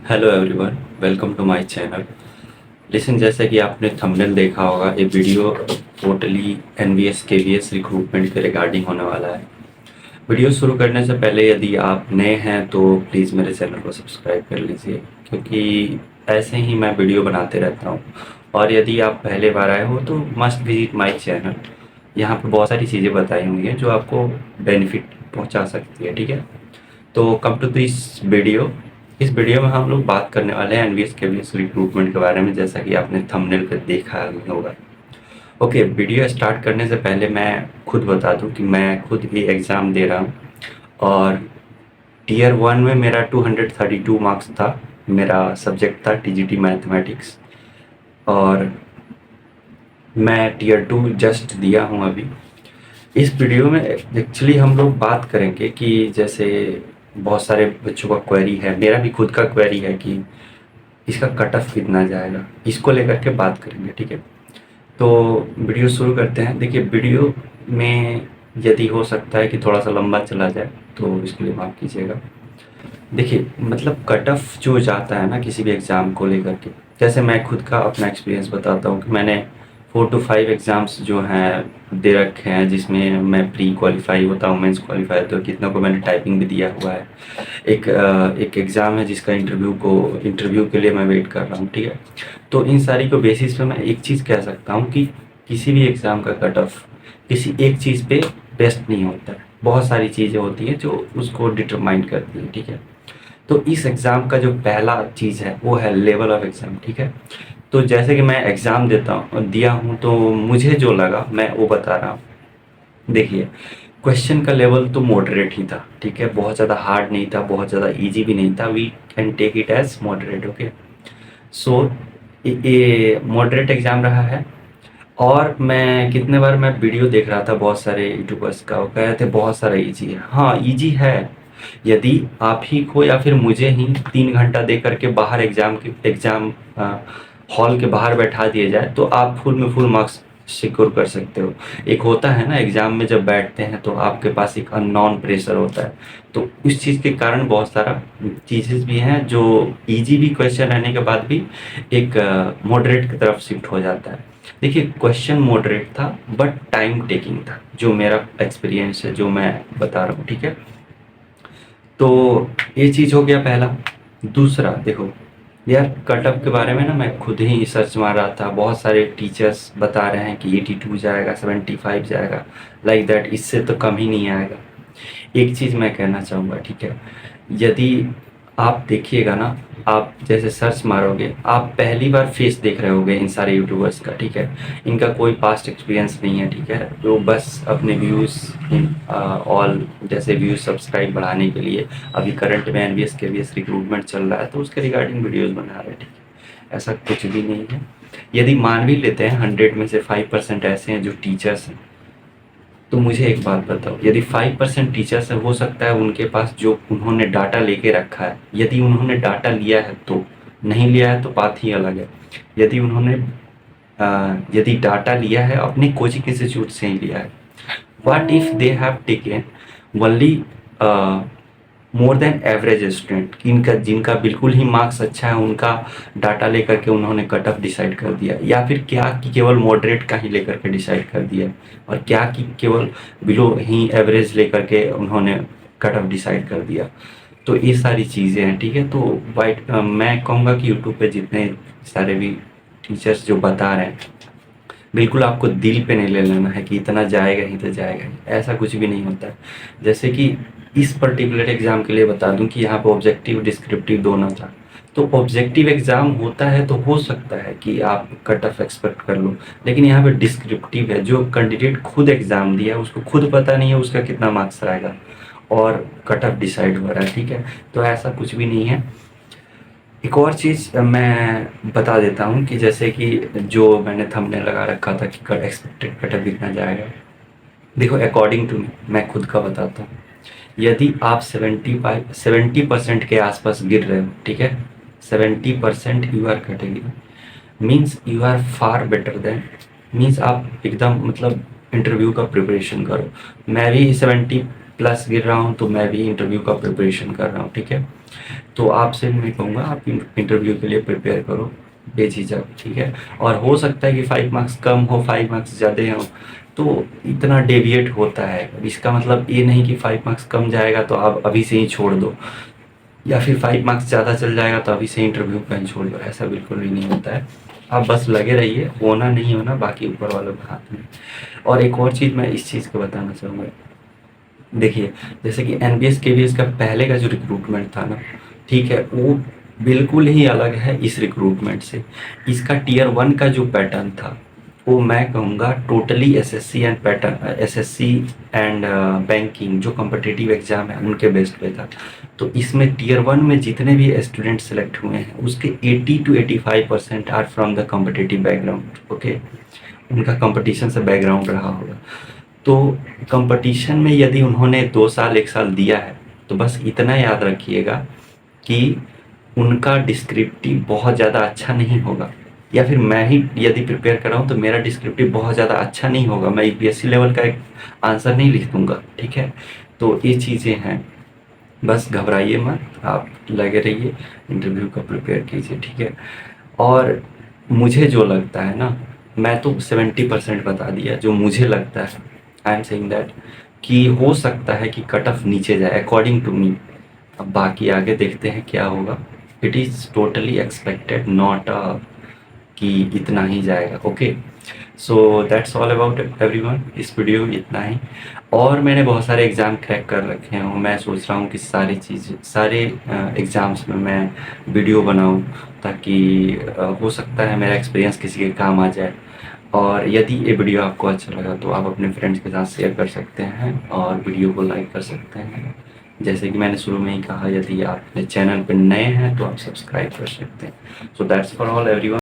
Hello everyone, welcome to my channel. Listen, जैसा कि आपने थंबनेल देखा होगा, ये video totally NVS KVS recruitment के रिगार्डिंग होने वाला है। वीडियो शुरू करने से पहले यदि आप नए हैं तो प्लीज़ मेरे चैनल को सब्सक्राइब कर लीजिए, क्योंकि ऐसे ही मैं वीडियो बनाते रहता हूँ। और यदि आप पहले बार आए हो तो मस्ट विजिट माय चैनल। यहाँ पे बहुत सारी चीज़ें बताई हुई हैं जो आपको बेनिफिट पहुँचा सकती है, ठीक है। तो कम टू दिस वीडियो। इस वीडियो में हम लोग बात करने वाले हैं एनवीएस केवीएस रिक्रूटमेंट के बारे में, जैसा कि आपने थंबनेल पे देखा होगा। ओके, वीडियो स्टार्ट करने से पहले मैं खुद बता दूं कि मैं खुद ये एग्ज़ाम दे रहा हूं और टीयर 1 में मेरा 232 मार्क्स था। मेरा सब्जेक्ट था टीजीटी मैथमेटिक्स। और मैं टीयर 2 जस्ट दिया हूं अभी। इस वीडियो में एक्चुअली हम लोग बात करेंगे कि जैसे बहुत सारे बच्चों का क्वेरी है, मेरा भी खुद का क्वेरी है कि इसका कट ऑफ कितना जाएगा, इसको लेकर के बात करेंगे, ठीक है। तो वीडियो शुरू करते हैं। देखिए, वीडियो में यदि हो सकता है कि थोड़ा सा लंबा चला जाए तो इसके लिए माफ़ कीजिएगा। देखिए, मतलब कट ऑफ जो जाता है ना किसी भी एग्ज़ाम को लेकर के, जैसे मैं खुद का अपना एक्सपीरियंस बताता हूँ कि मैंने 4 टू 5 एग्ज़ाम्स जो हैं दे रखे हैं, जिसमें मैं प्री क्वालिफाई होता हूँ, मेंस क्वालिफाई होता हूँ, कितनों को मैंने टाइपिंग भी दिया हुआ है। एक एग्ज़ाम है जिसका इंटरव्यू के लिए मैं वेट कर रहा हूँ, ठीक है। तो इन सारी को बेसिस पे मैं एक चीज़ कह सकता हूँ कि किसी भी एग्ज़ाम का कट ऑफ किसी एक चीज़ पे बेस्ड नहीं होता है। बहुत सारी चीज़ें होती हैं जो उसको डिटरमाइन करती हैं, ठीक है। तो इस एग्ज़ाम का जो पहला चीज़ है वो है लेवल ऑफ एग्ज़ाम, ठीक है। तो जैसे कि मैं एग्ज़ाम दिया हूँ तो मुझे जो लगा मैं वो बता रहा हूँ। देखिए, क्वेश्चन का लेवल तो मॉडरेट ही था, ठीक है। बहुत ज़्यादा हार्ड नहीं था, बहुत ज़्यादा इजी भी नहीं था। We can take it as moderate, okay. So ये मॉडरेट एग्ज़ाम रहा है। और मैं कितने बार मैं वीडियो देख रहा था बहुत सारे यूट्यूबर्स का, वो कह रहे थे बहुत सारा इजी है। हाँ, इजी है। यदि आप ही को या फिर मुझे ही 3 घंटा दे करके बाहर एग्ज़ाम हॉल के बाहर बैठा दिया जाए तो आप फुल में फुल मार्क्स सिक्योर कर सकते हो। एक होता है ना, एग्ज़ाम में जब बैठते हैं तो आपके पास एक अननोन प्रेशर होता है। तो उस चीज़ के कारण बहुत सारा चीज़ेज़ भी हैं जो ईज़ी भी क्वेश्चन रहने के बाद भी एक मॉडरेट की तरफ शिफ्ट हो जाता है। देखिए, क्वेश्चन मॉडरेट था बट टाइम टेकिंग था, जो मेरा एक्सपीरियंस है, जो मैं बता रहा हूँ, ठीक है। तो ये चीज़ हो गया पहला। दूसरा देखो यार, कट ऑफ के बारे में ना मैं खुद ही सर्च मार रहा था। बहुत सारे टीचर्स बता रहे हैं कि 82 जाएगा, 75 जाएगा, लाइक दैट, इससे तो कम ही नहीं आएगा। एक चीज़ मैं कहना चाहूँगा, ठीक है। यदि आप देखिएगा ना, आप जैसे सर्च मारोगे, आप पहली बार फेस देख रहे होगे इन सारे यूट्यूबर्स का, ठीक है। इनका कोई पास्ट एक्सपीरियंस नहीं है, ठीक है। जो बस अपने व्यूज़ ऑल जैसे व्यूज़ सब्सक्राइब बढ़ाने के लिए अभी करंट में एनवीएस केवीएस रिक्रूटमेंट चल रहा है तो उसके रिगार्डिंग वीडियोज़ बना रहे हैं, ठीक है। ऐसा कुछ भी नहीं है। यदि मान भी लेते हैं 100 में से 5% ऐसे हैं जो टीचर्स हैं, तो मुझे एक बात बताओ, यदि 5% टीचर्स है, हो सकता है उनके पास जो उन्होंने डाटा लेके रखा है, यदि उन्होंने डाटा लिया है तो, नहीं लिया है तो बात ही अलग है। यदि उन्होंने यदि डाटा लिया है अपने कोचिंग इंस्टीट्यूट से ही लिया है, what if they have taken only more than average student, इनका जिनका बिल्कुल ही मार्क्स अच्छा है उनका डाटा लेकर के उन्होंने कट ऑफ डिसाइड कर दिया, या फिर क्या कि केवल मॉडरेट का ही लेकर के डिसाइड कर दिया, और क्या कि केवल बिलो ही एवरेज लेकर के उन्होंने कट ऑफ डिसाइड कर दिया। तो ये सारी चीज़ें हैं, ठीक है। तो मैं कहूँगा कि यूट्यूब पे जितने सारे भी टीचर्स जो बता रहे हैं, बिल्कुल आपको दिल पे नहीं ले लेना है कि इतना जाएगा ही तो जाएगा ही, ऐसा कुछ भी नहीं होता है। जैसे कि इस पर्टिकुलर एग्ज़ाम के लिए बता दूं कि यहाँ पे ऑब्जेक्टिव डिस्क्रिप्टिव दोनों था। तो ऑब्जेक्टिव एग्ज़ाम होता है तो हो सकता है कि आप कट ऑफ एक्सपेक्ट कर लो, लेकिन यहाँ पे डिस्क्रिप्टिव है, जो कैंडिडेट खुद एग्ज़ाम दिया है उसको खुद पता नहीं है उसका कितना मार्क्स आएगा और कट ऑफ डिसाइड हो रहा है, ठीक है। तो ऐसा कुछ भी नहीं है। एक और चीज़ मैं बता देता हूँ कि जैसे कि जो मैंने थंबनेल लगा रखा था कि एक्सपेक्टेड कट ऑफ कितना जाएगा। देखो, अकॉर्डिंग टू मी, मैं खुद का बताता हूँ। यदि आप 70% के आसपास गिर रहे हो, ठीक है, 70% you are category, means you are far better than, means आप एकदम मतलब इंटरव्यू का प्रिपरेशन करो। मैं भी 70 प्लस गिर रहा हूँ तो मैं भी इंटरव्यू का प्रिपरेशन कर रहा हूँ, ठीक है। तो आपसे मैं कहूँगा आप इंटरव्यू के लिए प्रिपेयर करो बेझिझक, ठीक है। और हो सकता है कि 5 मार्क्स कम हो, 5 मार्क्स ज़्यादा हो, तो इतना डेविएट होता है। इसका मतलब ये नहीं कि 5 मार्क्स कम जाएगा तो आप अभी से ही छोड़ दो, या फिर 5 मार्क्स ज़्यादा चल जाएगा तो अभी से इंटरव्यू का ही छोड़ दो, ऐसा बिल्कुल भी नहीं होता है। आप बस लगे रहिए, होना नहीं होना बाकी ऊपर वालों के हाथ में। और एक और चीज़ मैं इस चीज़ को बताना चाहूँगा, देखिए जैसे कि एनबीएस केवीएस का पहले का जो रिक्रूटमेंट था ना, ठीक है, वो बिल्कुल ही अलग है इस रिक्रूटमेंट से। इसका टियर 1 का जो पैटर्न था वो मैं कहूँगा totally SSC and pattern, SSC and banking जो कॉम्पिटिटिव एग्जाम है उनके बेस पे था। तो इसमें टियर 1 में जितने भी स्टूडेंट सेलेक्ट हुए हैं उसके 80 to 85% are from the competitive background, okay. उनका कंपटीशन से बैकग्राउंड रहा होगा। तो कंपटीशन में यदि उन्होंने 2 साल 1 साल दिया है तो बस इतना याद रखिएगा कि उनका डिस्क्रिप्टिव बहुत ज़्यादा अच्छा नहीं होगा, या फिर मैं ही यदि प्रिपेयर कर रहा हूँ तो मेरा डिस्क्रिप्टिव बहुत ज़्यादा अच्छा नहीं होगा, मैं यूपीएससी लेवल का एक आंसर नहीं लिख दूंगा, ठीक है। तो ये चीज़ें हैं, बस घबराइए मत, आप लगे रहिए, इंटरव्यू का प्रिपेयर कीजिए, ठीक है। और मुझे जो लगता है ना, मैं तो 70% बता दिया जो मुझे लगता है। आई एम सेइंग दैट कि हो सकता है कि कट ऑफ नीचे जाए अकॉर्डिंग टू मी। अब बाकी आगे देखते हैं क्या होगा। It is totally expected, not कि इतना ही जाएगा, okay. So that's all about everyone, इस वीडियो में इतना ही। और मैंने बहुत सारे एग्ज़ाम क्रैक कर रखे हैं, मैं सोच रहा हूँ कि सारे एग्ज़ाम्स में मैं वीडियो बनाऊँ, ताकि हो सकता है मेरा एक्सपीरियंस किसी के काम आ जाए। और यदि ये वीडियो आपको अच्छा लगा तो आप अपने फ्रेंड्स के साथ शेयर कर सकते हैं और वीडियो को लाइक कर सकते हैं। जैसे कि मैंने शुरू में ही कहा, यदि आप अपने चैनल पर नए हैं तो आप सब्सक्राइब कर सकते हैं। So that's for all everyone.